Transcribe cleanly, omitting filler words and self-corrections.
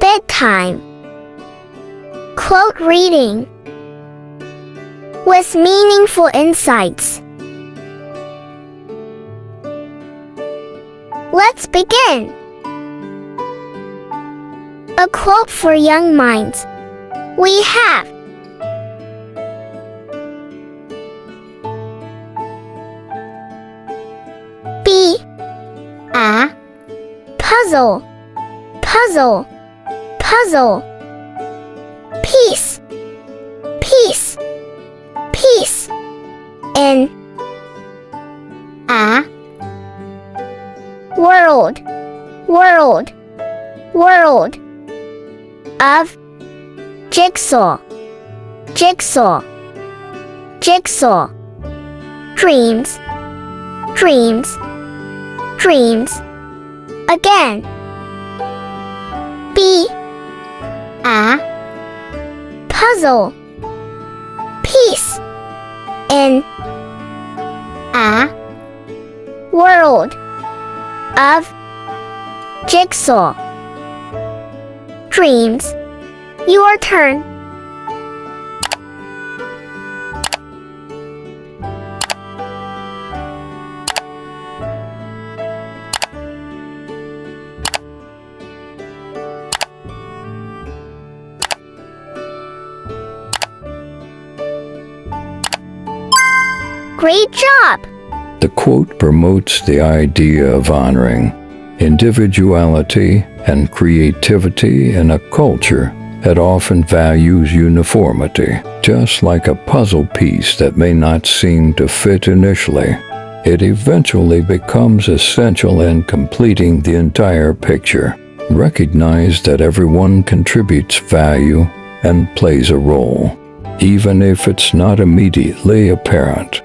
bedtime. Quote reading with meaningful insights. Let's begin. A quote for young minds. We have be a puzzle, puzzle, puzzle. Peace, peace, peace. In a world, world, world of jigsaw, jigsaw, jigsaw. Dreams, dreams, dreams. Again. Be a puzzle, peace. In a world of jigsaw. Dreams. Your turn. Great job! The quote promotes the idea of honoring individuality and creativity in a culture that often values uniformity. Just like a puzzle piece that may not seem to fit initially, it eventually becomes essential in completing the entire picture. Recognize that everyone contributes value and plays a role, even if it's not immediately apparent.